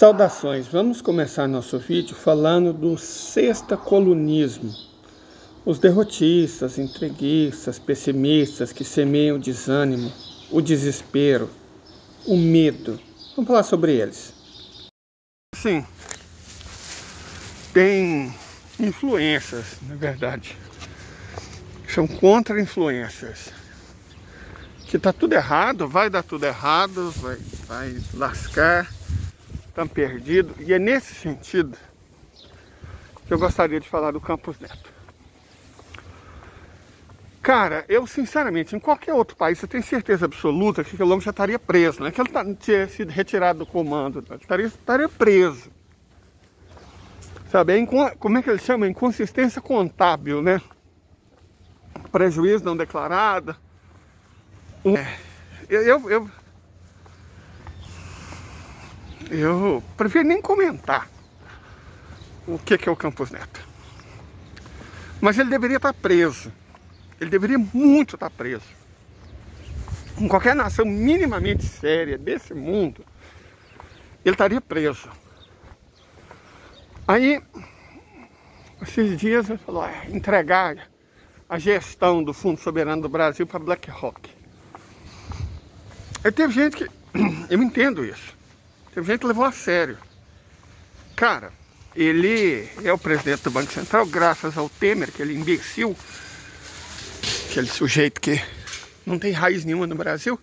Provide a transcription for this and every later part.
Saudações! Vamos começar nosso vídeo falando do sexta-colunismo. Os derrotistas, entreguistas, pessimistas que semeiam o desânimo, o desespero, o medo. Vamos falar sobre eles. Sim, tem influências, na verdade. São contra-influências. Que tá tudo errado, vai dar tudo errado, vai lascar. Estão perdidos, e é nesse sentido que eu gostaria de falar do Campos Neto. Cara, eu sinceramente, em qualquer outro país, eu tenho certeza absoluta que o Longo já estaria preso, não é que ele tinha sido retirado do comando, ele estaria preso. Sabe, como é que ele chama? Inconsistência contábil, né? Prejuízo não declarado. Eu prefiro nem comentar o que é o Campos Neto. Mas ele deveria estar preso. Ele deveria muito estar preso. Em qualquer nação minimamente séria desse mundo, ele estaria preso. Aí, esses dias ele falou, entregar a gestão do Fundo Soberano do Brasil para BlackRock. Aí teve gente que... Eu entendo isso. Teve gente que levou a sério. Cara, ele é o presidente do Banco Central, graças ao Temer, aquele imbecil, aquele sujeito que não tem raiz nenhuma no Brasil,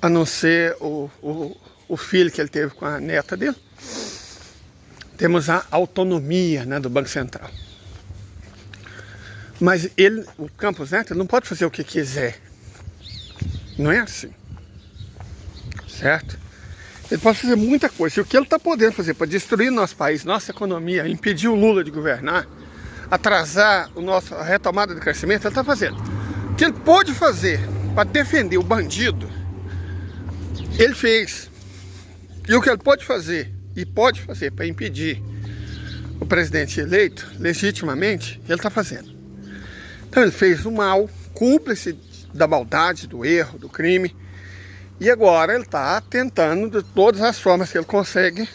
a não ser o filho que ele teve com a neta dele. Temos a autonomia, né, do Banco Central. Mas ele, o Campos Neto, ele não pode fazer o que quiser. Não é assim. Certo? Ele pode fazer muita coisa. E o que ele está podendo fazer para destruir nosso país, nossa economia, impedir o Lula de governar, atrasar a retomada do crescimento, ele está fazendo. O que ele pode fazer para defender o bandido, ele fez. E o que ele pode fazer para impedir o presidente eleito legitimamente, ele está fazendo. Então ele fez o mal, cúmplice da maldade, do erro, do crime. E agora ele está tentando, de todas as formas que ele consegue,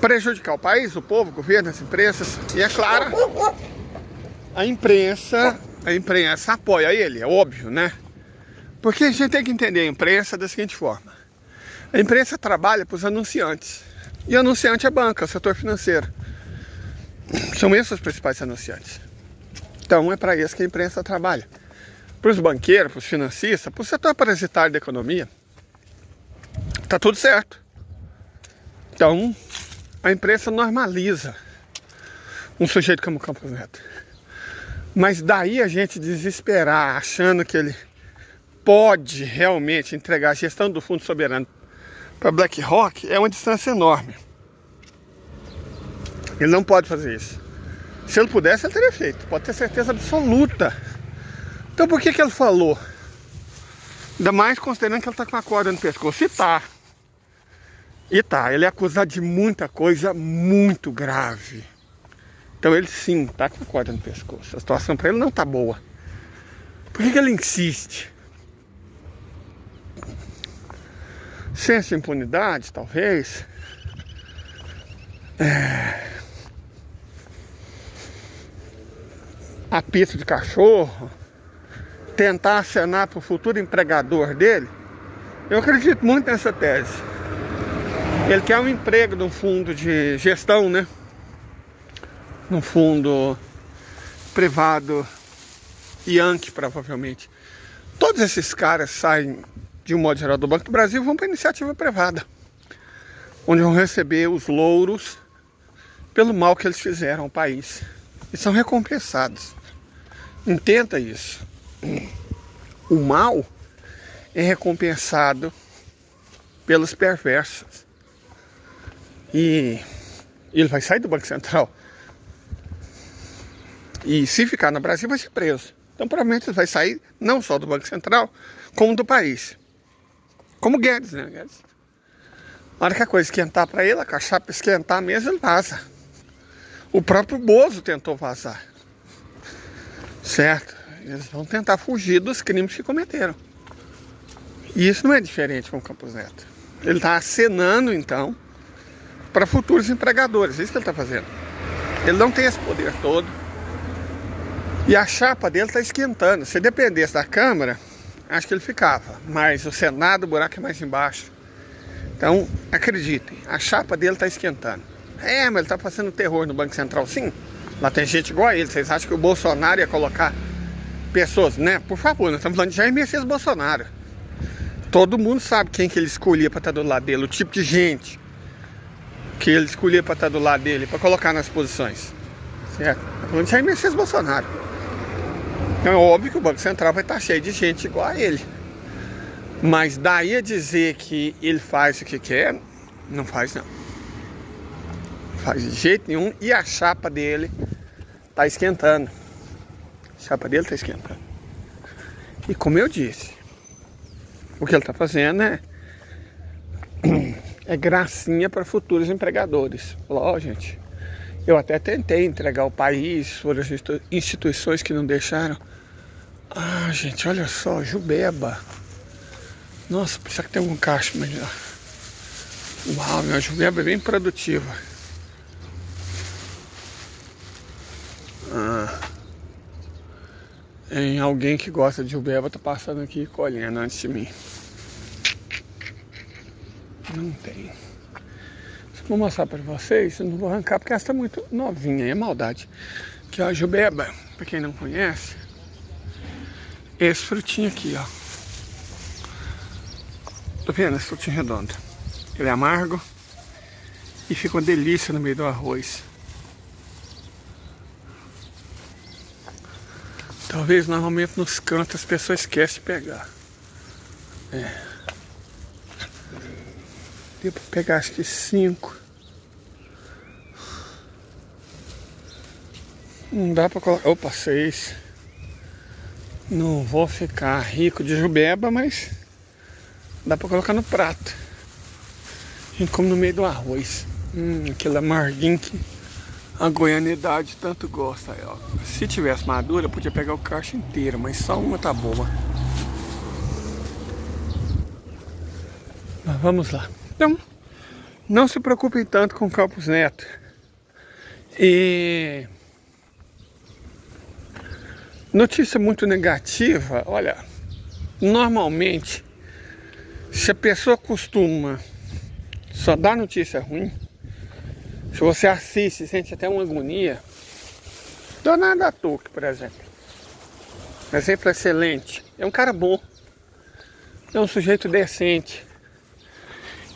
prejudicar o país, o povo, o governo, as empresas. E é claro, a imprensa apoia ele, é óbvio, né? Porque a gente tem que entender a imprensa da seguinte forma. A imprensa trabalha para os anunciantes. E o anunciante é banca, é o setor financeiro. São esses os principais anunciantes. Então é para isso que a imprensa trabalha. Para os banqueiros, para os financistas, para o setor parasitário da economia, está tudo certo. Então, a imprensa normaliza um sujeito como o Campos Neto. Mas daí a gente desesperar, achando que ele pode realmente entregar a gestão do Fundo Soberano para BlackRock, é uma distância enorme. Ele não pode fazer isso. Se ele pudesse, ele teria feito, pode ter certeza absoluta. Então por que ele falou? Ainda mais considerando que ele está com a corda no pescoço. E tá, ele é acusado de muita coisa muito grave. Então ele sim, está com a corda no pescoço. A situação para ele não tá boa. Por que ele insiste? Senso de impunidade, talvez. Apito de cachorro. Tentar acenar para o futuro empregador dele. Eu acredito muito nessa tese. Ele quer um emprego num fundo de gestão, né? Num fundo privado, Yankee, provavelmente. Todos esses caras saem, de um modo geral, do Banco do Brasil e vão para a iniciativa privada, onde vão receber os louros pelo mal que eles fizeram ao país. E são recompensados. Entenda isso. O mal é recompensado pelos perversos. E ele vai sair do Banco Central. E se ficar no Brasil vai ser preso. Então provavelmente ele vai sair não só do Banco Central, como do país. Como Guedes, né? Guedes. Na hora que a coisa esquentar para ele, a cachapa esquentar mesmo, ele vaza. O próprio Bozo tentou vazar. Certo? Eles vão tentar fugir dos crimes que cometeram. E isso não é diferente com o Campos Neto. Ele está acenando, então, para futuros empregadores. É isso que ele está fazendo. Ele não tem esse poder todo. E a chapa dele está esquentando. Se dependesse da Câmara, acho que ele ficava. Mas o Senado, o buraco é mais embaixo. Então, acreditem, a chapa dele está esquentando. Mas ele está fazendo terror no Banco Central, sim. Lá tem gente igual a ele. Vocês acham que o Bolsonaro ia colocar pessoas, né? Por favor, nós estamos falando de Jair Messias Bolsonaro. Todo mundo sabe quem que ele escolhia para estar do lado dele. O tipo de gente que ele escolhia para estar do lado dele, para colocar nas posições. Certo? Estamos falando de Jair Messias Bolsonaro. Então é óbvio que o Banco Central vai estar cheio de gente igual a ele. Mas daí a dizer que ele faz o que quer, não faz não. Não faz de jeito nenhum. E a chapa dele está esquentando. A chapa dele está esquentando. E como eu disse, o que ele está fazendo é gracinha para futuros empregadores. Falou, gente, eu até tentei entregar o país, foram as instituições que não deixaram. Ah, gente, olha só, Jubeba. Nossa, precisa que tem algum caixa melhor. Uau, minha Jubeba é bem produtiva. Em alguém que gosta de Jubeba tá passando aqui colhendo antes de mim. Não tem. Se eu vou mostrar para vocês, eu não vou arrancar porque ela está muito novinha, é maldade. Aqui ó, a Jubeba, para quem não conhece, esse frutinho aqui, ó. Tô vendo esse frutinho redondo? Ele é amargo e fica uma delícia no meio do arroz. Talvez normalmente nos cantos as pessoas esquecem de pegar. Deu pra pegar acho que 5. Não dá pra colocar. Opa, 6. Não vou ficar rico de Jubeba, mas dá pra colocar no prato. A gente come no meio do arroz. Aquele amarguinho que a goianidade tanto gosta. Aí, ó. Se tivesse madura, eu podia pegar o cacho inteiro, mas só uma tá boa. Mas vamos lá. Então, não se preocupem tanto com o Campos Neto. E notícia muito negativa, olha, normalmente, se a pessoa costuma só dar notícia ruim, se você assiste e sente até uma agonia, Donald Atuque, por exemplo. Exemplo excelente. É um cara bom. É um sujeito decente.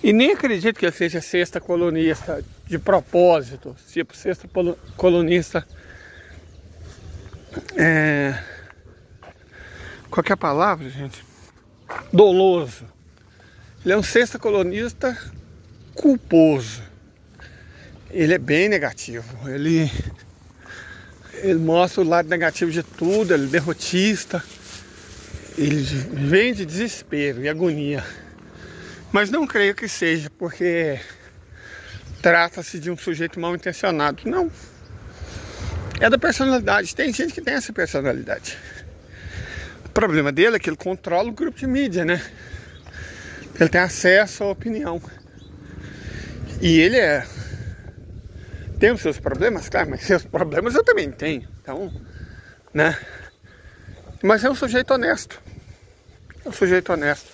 E nem acredito que ele seja sexta colunista de propósito. Tipo, sexta colunista. Qualquer palavra, gente. Doloso. Ele é um sexta colunista culposo. Ele é bem negativo, ele mostra o lado negativo de tudo, ele é derrotista, ele vem de desespero e agonia. Mas não creio que seja porque trata-se de um sujeito mal intencionado, não. É da personalidade, tem gente que tem essa personalidade. O problema dele é que ele controla o grupo de mídia, né? Ele tem acesso à opinião. E ele tem os seus problemas, claro, mas seus problemas eu também tenho. Então, né? Mas é um sujeito honesto. É um sujeito honesto.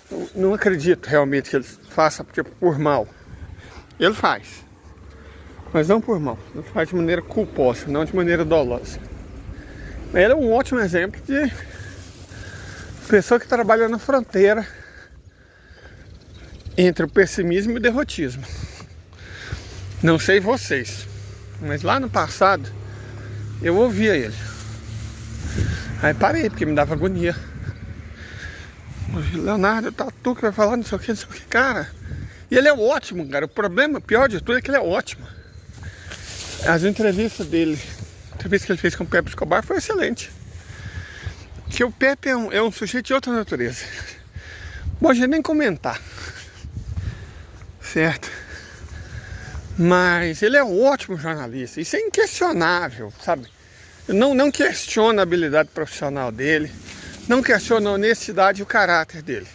Eu não acredito realmente que ele faça por mal. Ele faz. Mas não por mal. Ele faz de maneira culposa, não de maneira dolosa. Ele é um ótimo exemplo de pessoa que trabalha na fronteira entre o pessimismo e o derrotismo. Não sei vocês, mas lá no passado eu ouvia ele. Aí parei, porque me dava agonia. Leonardo Tatu que vai falar não sei o que, cara. E ele é ótimo, cara. O problema, pior de tudo, é que ele é ótimo. As entrevistas dele, a entrevista que ele fez com o Pepe Escobar foi excelente. Que o Pepe é um sujeito de outra natureza. Bom, a gente nem comentar. Certo? Mas ele é um ótimo jornalista. Isso é inquestionável, sabe? Eu não questiono a habilidade profissional dele. Não questiono a honestidade e o caráter dele.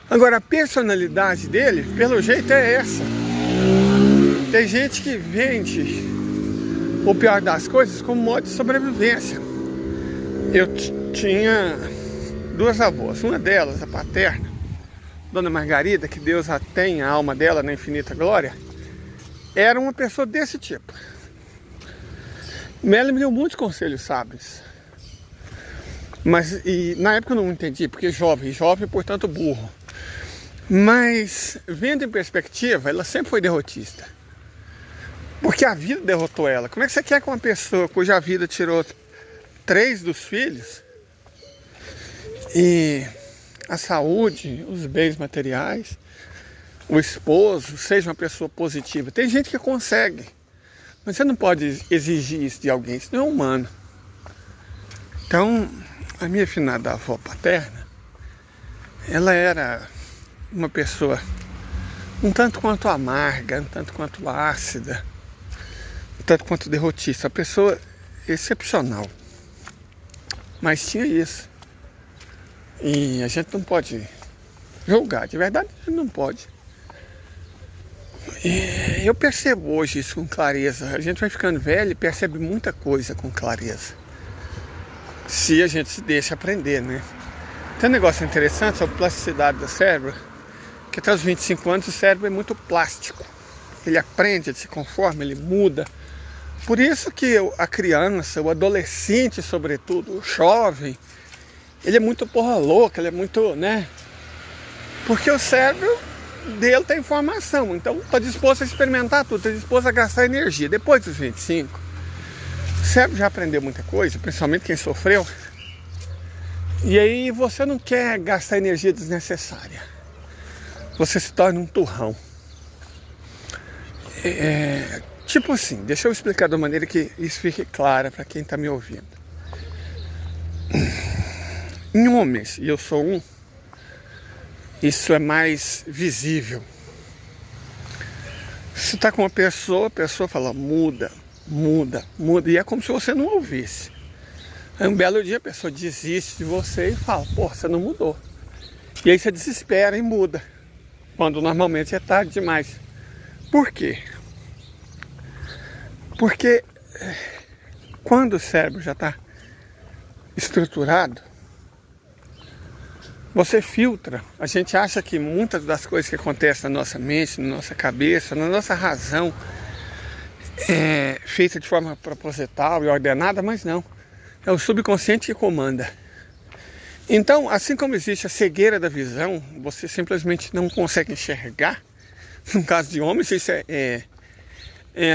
Agora, a personalidade dele, pelo jeito, é essa. Tem gente que vende o pior das coisas como modo de sobrevivência. Eu tinha duas avós, uma delas, a paterna, Dona Margarida, que Deus a tenha a alma dela na infinita glória, era uma pessoa desse tipo. Ela me deu muitos conselhos sábios. Mas na época eu não entendi, porque jovem, portanto burro. Mas, vendo em perspectiva, ela sempre foi derrotista. Porque a vida derrotou ela. Como é que você quer que uma pessoa cuja vida tirou 3 dos filhos, e a saúde, os bens materiais, o esposo, seja uma pessoa positiva? Tem gente que consegue, mas você não pode exigir isso de alguém, isso não é humano. Então, a minha finada avó paterna, ela era uma pessoa um tanto quanto amarga, um tanto quanto ácida, um tanto quanto derrotista, uma pessoa excepcional. Mas tinha isso. E a gente não pode julgar, de verdade a gente não pode. E eu percebo hoje isso com clareza. A gente vai ficando velho e percebe muita coisa com clareza, se a gente se deixa aprender, né? Tem um negócio interessante sobre a plasticidade do cérebro, que até os 25 anos o cérebro é muito plástico. Ele aprende, ele se conforma, ele muda. Por isso que a criança, o adolescente sobretudo, o jovem, ele é muito porra louca, ele é muito, né? Porque o cérebro dele tem informação, então está disposto a experimentar tudo, está disposto a gastar energia. Depois dos 25, o cérebro já aprendeu muita coisa, principalmente quem sofreu. E aí você não quer gastar energia desnecessária. Você se torna um turrão. Tipo assim, deixa eu explicar de uma maneira que isso fique claro para quem está me ouvindo. Em homens, e eu sou um, isso é mais visível. Você está com uma pessoa, a pessoa fala muda, muda, muda, e é como se você não ouvisse. Aí um belo dia a pessoa desiste de você e fala, pô, você não mudou. E aí você desespera e muda, quando normalmente é tarde demais. Por quê? Porque quando o cérebro já está estruturado, você filtra. A gente acha que muitas das coisas que acontecem na nossa mente, na nossa cabeça, na nossa razão, é feita de forma proposital e ordenada, mas não. É o subconsciente que comanda. Então, assim como existe a cegueira da visão, você simplesmente não consegue enxergar. No caso de homens, isso é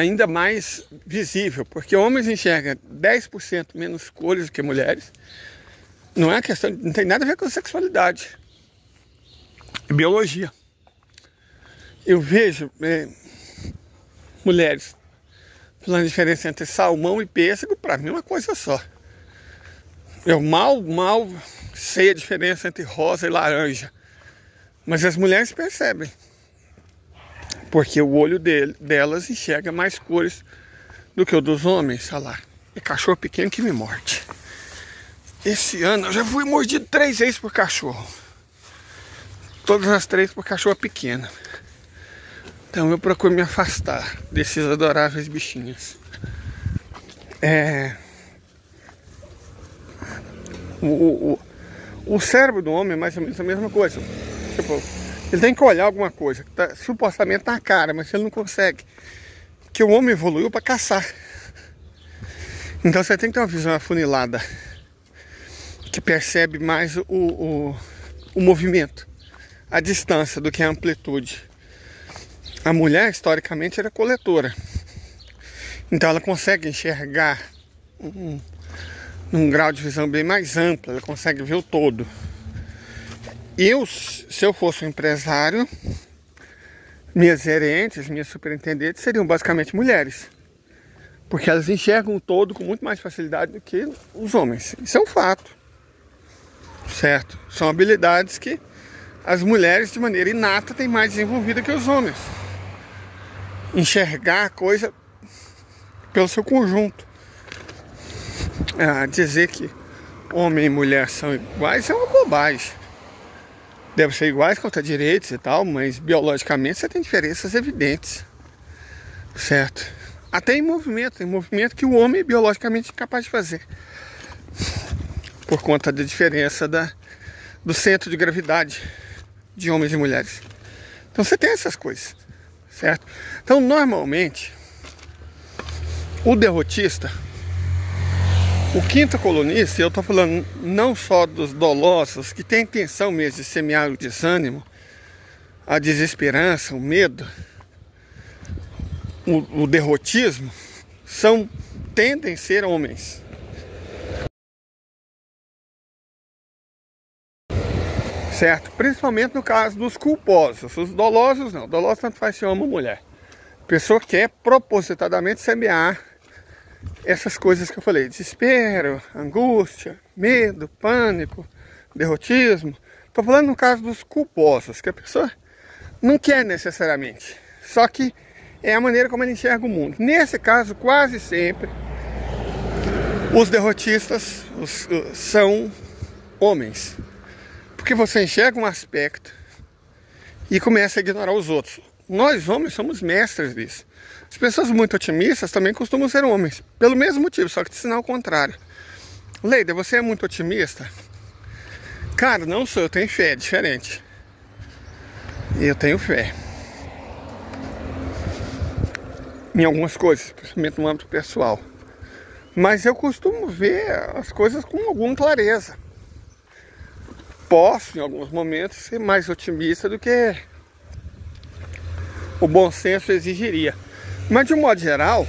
ainda mais visível, porque homens enxergam 10% menos cores do que mulheres. Não é questão, não tem nada a ver com sexualidade, é biologia. Eu vejo mulheres falando a diferença entre salmão e pêssego, para mim é uma coisa só. Eu mal sei a diferença entre rosa e laranja, mas as mulheres percebem, porque o olho delas enxerga mais cores do que o dos homens. Olha lá, é cachorro pequeno que me morde. Esse ano eu já fui mordido 3 vezes por cachorro. Todas as 3 por cachorro pequeno. Então eu procuro me afastar desses adoráveis bichinhos. O cérebro do homem é mais ou menos a mesma coisa. Tipo, ele tem que olhar alguma coisa que tá supostamente na cara, mas ele não consegue. Que o homem evoluiu para caçar. Então você tem que ter uma visão afunilada, que percebe mais o movimento, a distância, do que a amplitude. A mulher, historicamente, era coletora. Então ela consegue enxergar num grau de visão bem mais amplo, ela consegue ver o todo. Se eu fosse um empresário, minhas gerentes, minhas superintendentes seriam basicamente mulheres, porque elas enxergam o todo com muito mais facilidade do que os homens. Isso é um fato, certo? São habilidades que as mulheres, de maneira inata, têm mais desenvolvida que os homens. Enxergar a coisa pelo seu conjunto. Dizer que homem e mulher são iguais é uma bobagem. Devem ser iguais quanto a direitos e tal, mas biologicamente você tem diferenças evidentes. certo? Até em movimento que o homem é biologicamente capaz de fazer, por conta da diferença do centro de gravidade de homens e mulheres. Então você tem essas coisas, certo? Então normalmente o derrotista, o quinto colunista, e eu estou falando não só dos dolosos que têm intenção mesmo de semear o desânimo, a desesperança, o medo, o derrotismo, tendem a ser homens. Certo? Principalmente no caso dos culposos. Os dolosos não. Dolosos tanto faz se homem ou mulher. A pessoa quer propositadamente semear essas coisas que eu falei. Desespero, angústia, medo, pânico, derrotismo. Estou falando no caso dos culposos, que a pessoa não quer necessariamente. Só que é a maneira como ele enxerga o mundo. Nesse caso, quase sempre, os derrotistas são homens. Porque você enxerga um aspecto e começa a ignorar os outros. Nós, homens, somos mestres disso. As pessoas muito otimistas também costumam ser homens. Pelo mesmo motivo, só que de sinal contrário. Leida, você é muito otimista? Cara, não sou, eu tenho fé, é diferente. Eu tenho fé. Em algumas coisas, principalmente no âmbito pessoal. Mas eu costumo ver as coisas com alguma clareza. Posso, em alguns momentos, ser mais otimista do que o bom senso exigiria. Mas, de um modo geral,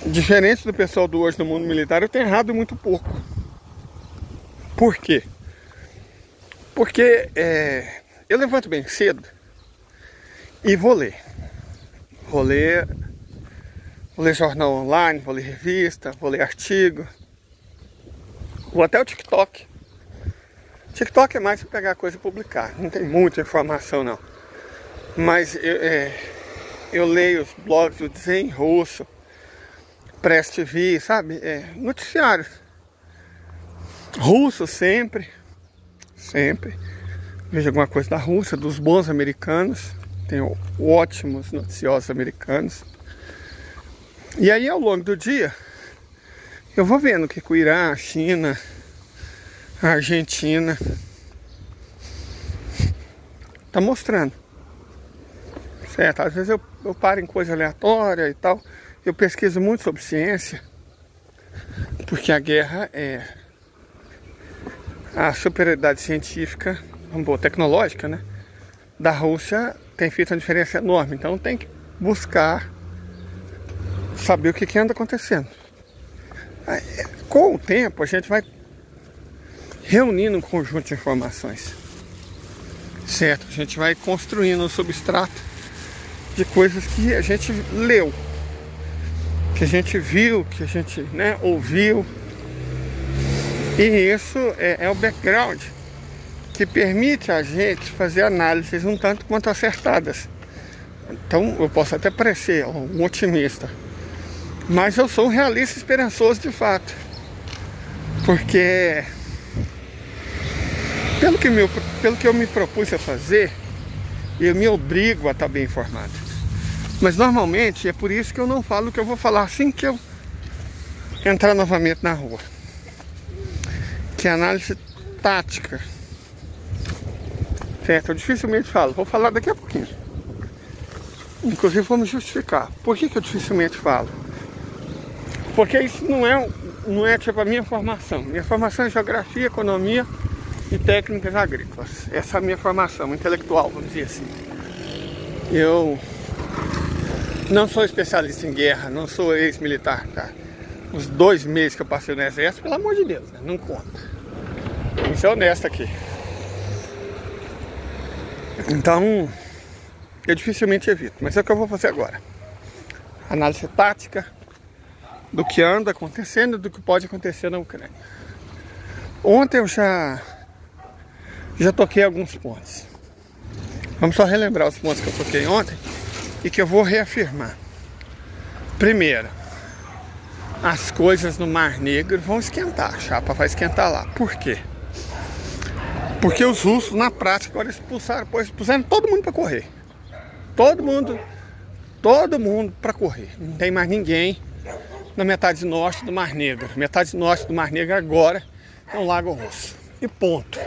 diferente do pessoal do hoje no mundo militar, eu tenho errado muito pouco. Por quê? Porque eu levanto bem cedo e vou ler. Vou ler jornal online, vou ler revista, vou ler artigo. Vou até o TikTok. TikTok é mais para pegar coisa e publicar, não tem muita informação não. Mas eu leio os blogs do Zen Russo, Press TV, sabe? Noticiários. Russo sempre. Vejo alguma coisa da Rússia, dos bons americanos. Tem ótimos noticiosos americanos. E aí ao longo do dia, eu vou vendo que o Irã, a China, a Argentina tá mostrando, certo? Às vezes eu paro em coisa aleatória e tal. Eu pesquiso muito sobre ciência, porque a guerra a superioridade científica, tecnológica, né, da Rússia tem feito uma diferença enorme. Então tem que buscar saber o que anda acontecendo. Com o tempo a gente vai reunindo um conjunto de informações, certo? A gente vai construindo um substrato de coisas que a gente leu, que a gente viu, que a gente ouviu. E isso é o background que permite a gente fazer análises um tanto quanto acertadas. Então eu posso até parecer um otimista, mas eu sou um realista esperançoso de fato, porque pelo que eu me propus a fazer, eu me obrigo a estar bem informado. Mas normalmente é por isso que eu não falo o que eu vou falar assim que eu entrar novamente na rua, que é análise tática, certo? Eu dificilmente falo, vou falar daqui a pouquinho. Inclusive vou me justificar. Por que eu dificilmente falo? Porque isso não é tipo a minha formação. Minha formação é geografia, economia e técnicas agrícolas. Essa é a minha formação intelectual, vamos dizer assim. Eu não sou especialista em guerra, não sou ex-militar, tá? Os 2 meses que eu passei no exército, pelo amor de Deus, né? Não conta. Vamos ser honesto aqui. Então, eu dificilmente evito, mas é o que eu vou fazer agora. Análise tática do que anda acontecendo, do que pode acontecer na Ucrânia. Ontem eu já toquei alguns pontos. Vamos só relembrar os pontos que eu toquei ontem e que eu vou reafirmar. Primeiro, as coisas no Mar Negro vão esquentar, a chapa vai esquentar lá. Por quê? Porque os russos, na prática, agora expulsaram todo mundo para correr. Todo mundo todo mundo para correr. Não tem mais ninguém na metade norte do Mar Negro. Metade norte do Mar Negro agora é o Lago Russo. E ponto.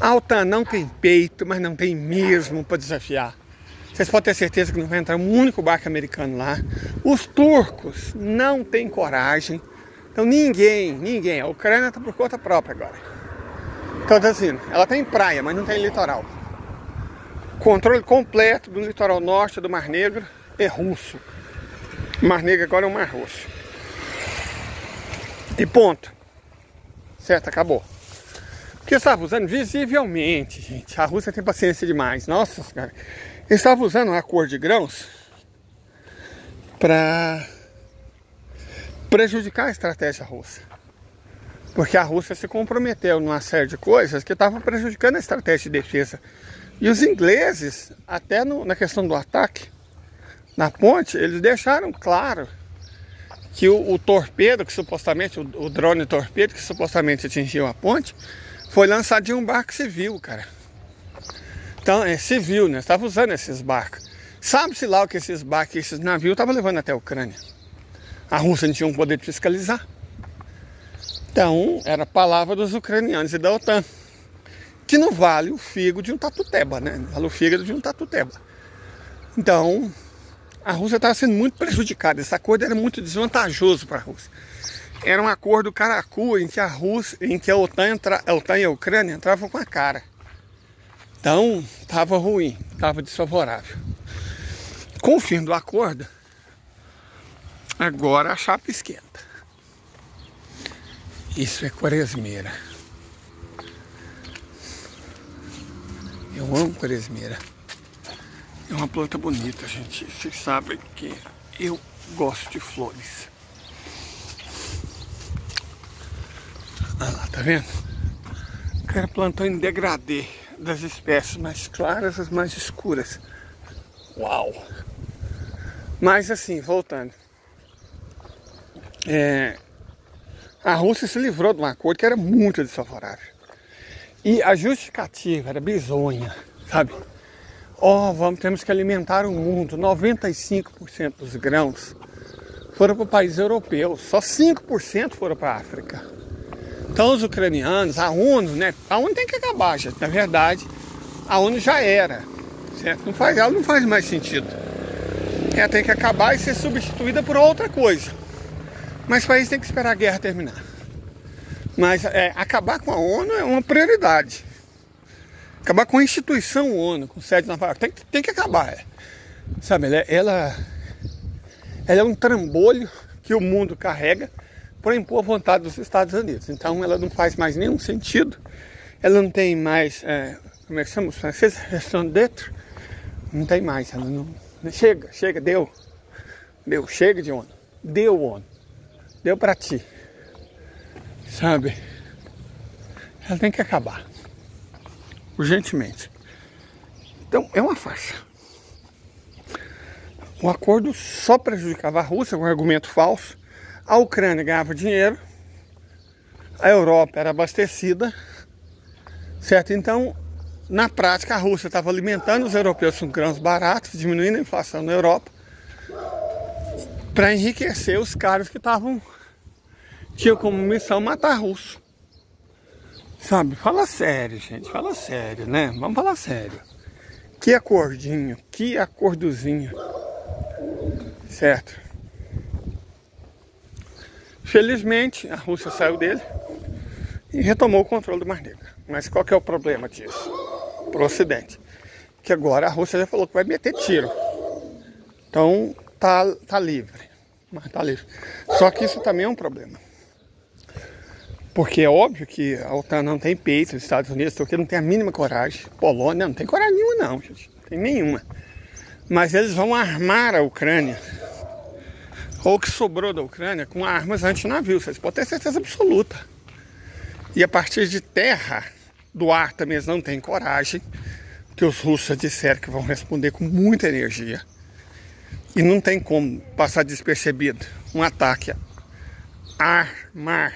A OTAN não tem peito, mas não tem mesmo para desafiar. Vocês podem ter certeza que não vai entrar um único barco americano lá. Os turcos não têm coragem. Então ninguém. A Ucrânia está por conta própria agora. Então assim, ela tem praia, mas não tem litoral. Controle completo do litoral norte do Mar Negro é russo. O Mar Negro agora é um Mar Russo. E ponto. Certo, acabou. Porque eu estava usando visivelmente, gente. A Rússia tem paciência demais. Nossa, cara. Eu estava usando um acordo de grãos para prejudicar a estratégia russa. Porque a Rússia se comprometeu numa série de coisas que estavam prejudicando a estratégia de defesa. E os ingleses, até na questão do ataque na ponte, eles deixaram claro que o torpedo, que supostamente, o drone torpedo que supostamente atingiu a ponte, foi lançado de um barco civil, cara. Então, é civil, né? Estava usando esses barcos. Sabe-se lá o que esses barcos, esses navios estavam levando até a Ucrânia. A Rússia não tinha um poder de fiscalizar. Então, era a palavra dos ucranianos e da OTAN. Que não vale o fígado de um tatuteba, né? Não vale o fígado de um tatuteba. Então, a Rússia estava sendo muito prejudicada. Esse acordo era muito desvantajoso para a Rússia. Era um acordo caracu em que a OTAN e a Ucrânia entravam com a cara. Então, estava ruim, estava desfavorável. Com o fim do acordo, agora a chapa esquenta. Isso é quaresmeira. Eu amo quaresmeira. É uma planta bonita, gente. Vocês sabem que eu gosto de flores. Olha lá, tá vendo? O cara plantou em degradê das espécies mais claras às mais escuras. Uau! Mas assim, voltando. A Rússia se livrou de um acordo que era muito desfavorável. E a justificativa era bizonha, sabe? Temos que alimentar o mundo. 95% dos grãos foram para o país europeu. Só 5% foram para a África. Então os ucranianos, a ONU, né? A ONU tem que acabar, gente. Na verdade, a ONU já era, certo? Ela não faz mais sentido. Ela tem que acabar e ser substituída por outra coisa. Mas o país tem que esperar a guerra terminar. Mas acabar com a ONU é uma prioridade. Acabar com a instituição ONU, com sede na Nova York, tem que acabar. Sabe, ela é um trambolho que o mundo carrega para impor a vontade dos Estados Unidos. Então ela não faz mais nenhum sentido. Ela não tem mais, como é que chama os franceses? Raison d'être. Não tem mais. Ela não, chega, deu. Chega de ONU. Deu ONU. Deu para ti. Sabe? Ela tem que acabar. Urgentemente. Então é uma farsa. O acordo só prejudicava a Rússia com um argumento falso. A Ucrânia ganhava dinheiro, a Europa era abastecida, certo? Então, na prática, a Rússia estava alimentando os europeus com grãos baratos, diminuindo a inflação na Europa, para enriquecer os caras que tinham como missão matar russo. Sabe? Fala sério, gente, fala sério, né? Vamos falar sério. Que acordinho, que acordozinho, certo? Felizmente, a Rússia saiu dele e retomou o controle do Mar Negro. Mas qual que é o problema disso? Para o Ocidente. Que agora a Rússia já falou que vai meter tiro. Então, tá livre. Mas tá livre. Só que isso também é um problema. Porque é óbvio que a OTAN não tem peito, os Estados Unidos, porque não tem a mínima coragem. Polônia não tem coragem nenhuma não, gente. Não tem nenhuma. Mas eles vão armar a Ucrânia, ou o que sobrou da Ucrânia, com armas antinavio. Vocês podem ter certeza absoluta. E a partir de terra, do ar também eles não têm coragem, que os russos disseram que vão responder com muita energia. E não tem como passar despercebido um ataque ar-mar,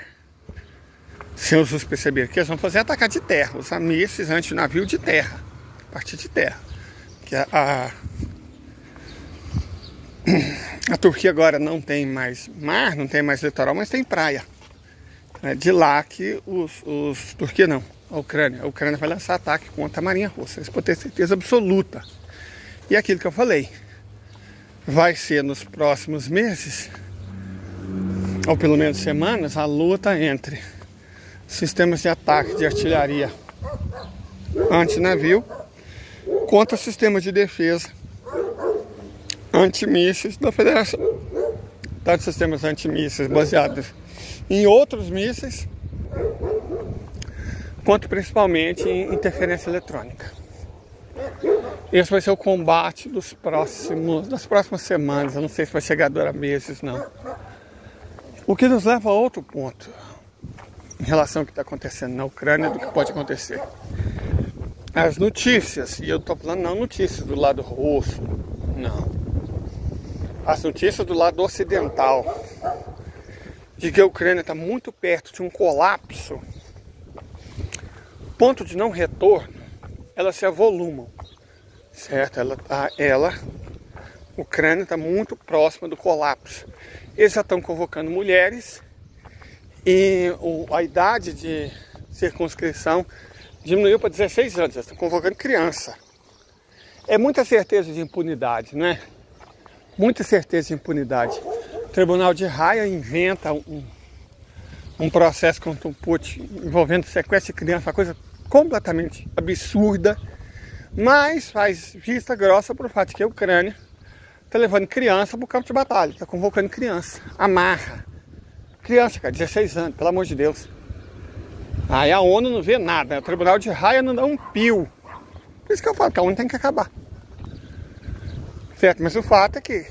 sem os russos perceberem que eles vão fazer atacar de terra, usar mísseis antinavio de terra, a partir de terra. Que A Turquia agora não tem mais mar, não tem mais litoral, mas tem praia. É de lá que Turquia não, a Ucrânia vai lançar ataque contra a Marinha Russa. Isso pode ter certeza absoluta. E aquilo que eu falei, vai ser nos próximos meses, ou pelo menos semanas, a luta entre sistemas de ataque de artilharia antinavio contra sistemas de defesa antimísseis da Federação. Tanto sistemas antimísseis baseados em outros mísseis, quanto principalmente em interferência eletrônica. Esse vai ser o combate das próximas semanas. Eu não sei se vai chegar a durar meses, não. O que nos leva a outro ponto em relação ao que está acontecendo na Ucrânia, do que pode acontecer. As notícias, e eu estou falando não notícias do lado russo, não. As notícias do lado ocidental, de que a Ucrânia está muito perto de um colapso, ponto de não retorno, elas se avolumam, certo? A Ucrânia está muito próxima do colapso. Eles já estão convocando mulheres e a idade de circunscrição diminuiu para 16 anos, eles estão convocando criança. É muita certeza de impunidade, não é? Muita certeza de impunidade. O Tribunal de Haia inventa um processo contra o Putin envolvendo sequestro de criança, uma coisa completamente absurda, mas faz vista grossa para o fato de que a Ucrânia está levando criança para o campo de batalha, está convocando criança, amarra. Criança, cara, 16 anos, pelo amor de Deus. Aí a ONU não vê nada, o Tribunal de Haia não dá um pio. Por isso que eu falo que a ONU tem que acabar. Certo, mas o fato é que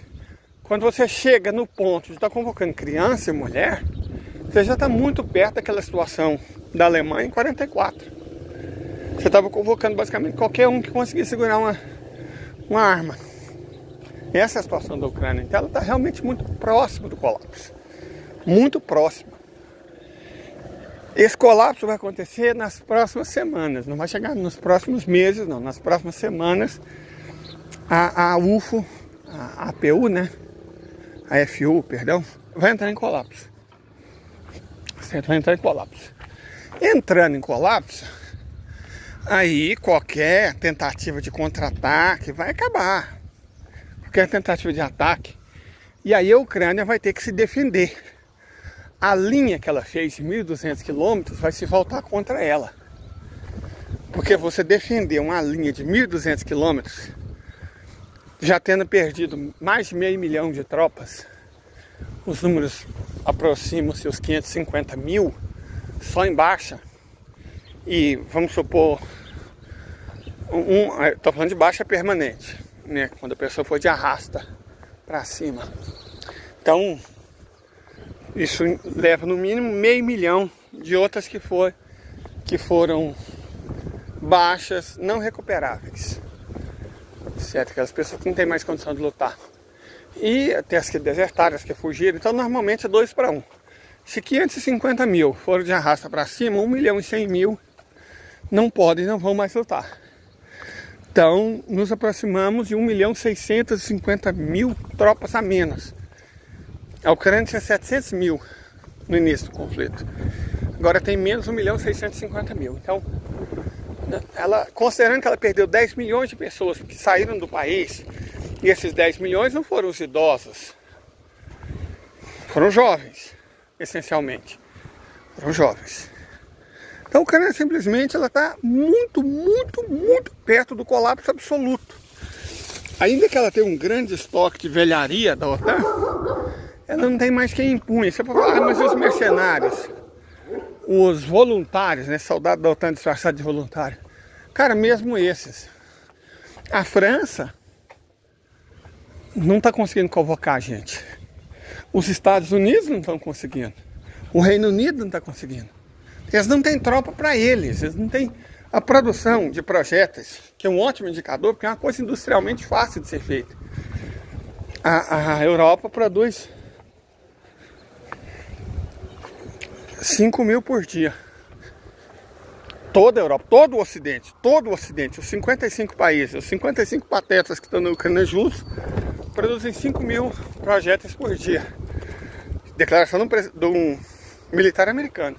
quando você chega no ponto de estar convocando criança e mulher, você já está muito perto daquela situação da Alemanha em 44. Você estava convocando basicamente qualquer um que conseguisse segurar uma arma. Essa é a situação da Ucrânia. Então ela está realmente muito próxima do colapso. Muito próxima. Esse colapso vai acontecer nas próximas semanas. Não vai chegar nos próximos meses, não. Nas próximas semanas, a UFO, a APU, né? A FU, perdão, vai entrar em colapso. Certo? Vai entrar em colapso. Entrando em colapso, aí qualquer tentativa de contra-ataque vai acabar. Qualquer tentativa de ataque. E aí a Ucrânia vai ter que se defender. A linha que ela fez de 1.200 quilômetros vai se voltar contra ela. Porque você defender uma linha de 1.200 quilômetros, já tendo perdido mais de 500 mil de tropas, os números aproximam-se os 550 mil, só em baixa. E vamos supor, estou falando de baixa permanente, né? Quando a pessoa for de arrasta para cima. Então, isso leva no mínimo 500 mil de outras que foram baixas, não recuperáveis. Certo? Aquelas pessoas que não têm mais condição de lutar. E até as que desertaram, as que fugiram. Então, normalmente é 2 para 1. Se 550 mil foram de arrasta para cima, 1.100.000 não podem, não vão mais lutar. Então, nos aproximamos de 1.650.000 tropas a menos. A Ucrânia tinha 700 mil no início do conflito. Agora tem menos 1.650.000. Então, considerando que ela perdeu 10 milhões de pessoas que saíram do país, e esses 10 milhões não foram os idosos, foram jovens, essencialmente. Foram jovens. Então a Ucrânia simplesmente está muito, muito, muito perto do colapso absoluto. Ainda que ela tenha um grande estoque de velharia da OTAN, ela não tem mais quem impunha. Você pode falar, mas os mercenários, os voluntários, né, soldados da OTAN disfarçados de voluntário. Cara, mesmo esses. A França não está conseguindo convocar a gente. Os Estados Unidos não estão conseguindo. O Reino Unido não está conseguindo. Eles não têm tropa para eles. Eles não têm a produção de projéteis, que é um ótimo indicador, porque é uma coisa industrialmente fácil de ser feita. A Europa produz 5 mil por dia. Toda a Europa, todo o Ocidente, os 55 países, os 55 patetas que estão na Ucrânia juntos, produzem 5 mil projéteis por dia. Declaração de um militar americano.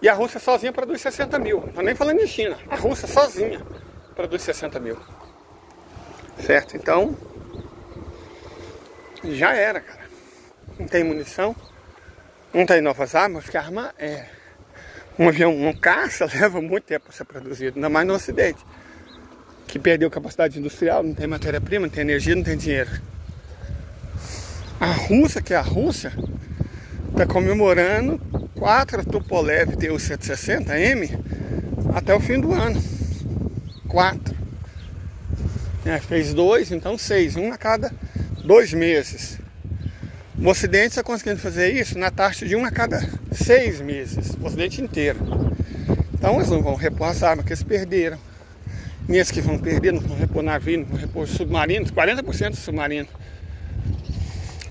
E a Rússia sozinha produz 60 mil. Não estou nem falando de China. A Rússia sozinha produz 60 mil. Certo? Então, já era, cara. Não tem munição, não tem novas armas, porque a arma é... Um avião, um caça, leva muito tempo para ser produzido, ainda mais no Ocidente, que perdeu capacidade industrial, não tem matéria-prima, não tem energia, não tem dinheiro. A Rússia, que é a Rússia, está comemorando 4 Tupolev Tu-160M até o fim do ano. 4. Fez 2, então 6, um a cada 2 meses. O Ocidente está conseguindo fazer isso na taxa de 1 a cada 6 meses, o Ocidente inteiro. Então eles não vão repor as armas que eles perderam. Nesses que vão perder, não vão repor navio, não vão repor submarinos. 40% do submarino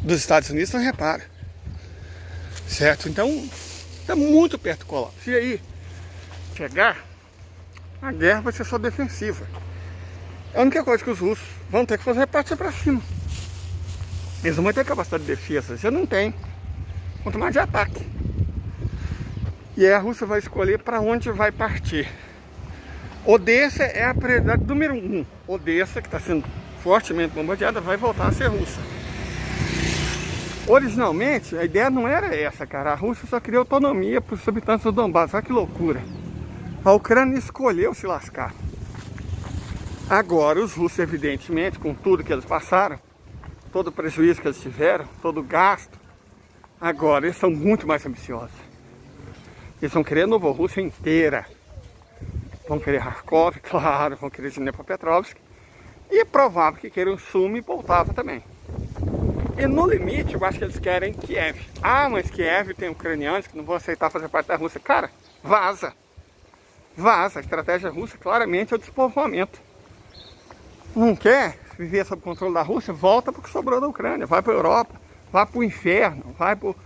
dos Estados Unidos não repara. Certo? Então está muito perto do colapso. E aí, chegar, a guerra vai ser só defensiva. A única coisa que os russos vão ter que fazer é partir para cima. Eles não vão ter capacidade de defesa, você não tem. Quanto mais de ataque. E aí a Rússia vai escolher para onde vai partir. Odessa é a prioridade número 1. Odessa, que está sendo fortemente bombardeada, vai voltar a ser russa. Originalmente, a ideia não era essa, cara. A Rússia só queria autonomia para os habitantes do Donbass. Olha que loucura. A Ucrânia escolheu se lascar. Agora, os russos, evidentemente, com tudo que eles passaram, todo o prejuízo que eles tiveram, todo o gasto, agora eles são muito mais ambiciosos. Eles vão querer Novorússia inteira. Vão querer Kharkov, claro, vão querer Dnepropetrovsk. E é provável que queiram Sumi e Poltava também. E no limite, eu acho que eles querem Kiev. Ah, mas Kiev tem ucranianos que não vão aceitar fazer parte da Rússia. Cara, vaza. Vaza. A estratégia russa claramente é o despovoamento. Não quer viver sob controle da Rússia? Volta para o que sobrou da Ucrânia. Vai para a Europa, vai para o inferno, vai para o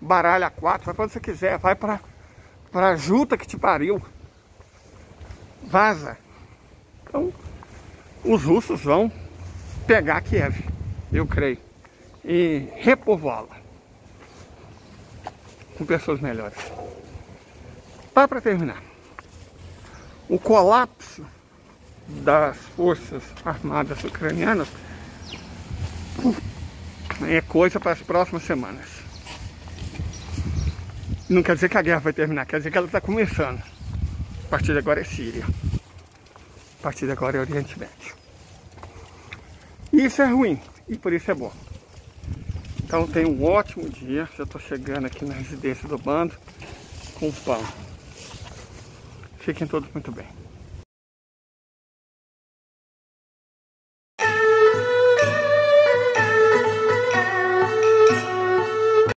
baralho A4, vai para onde você quiser. Vai para a juta que te pariu. Vaza. Então, os russos vão pegar Kiev, eu creio, e repovoá-la com pessoas melhores. Para terminar, o colapso das forças armadas ucranianas é coisa para as próximas semanas. Não quer dizer que a guerra vai terminar, quer dizer que ela está começando. A partir de agora é Síria. A partir de agora é Oriente Médio. E isso é ruim, e por isso é bom. Então tenha um ótimo dia. Já estou chegando aqui na residência do bando com pão. Fiquem todos muito bem.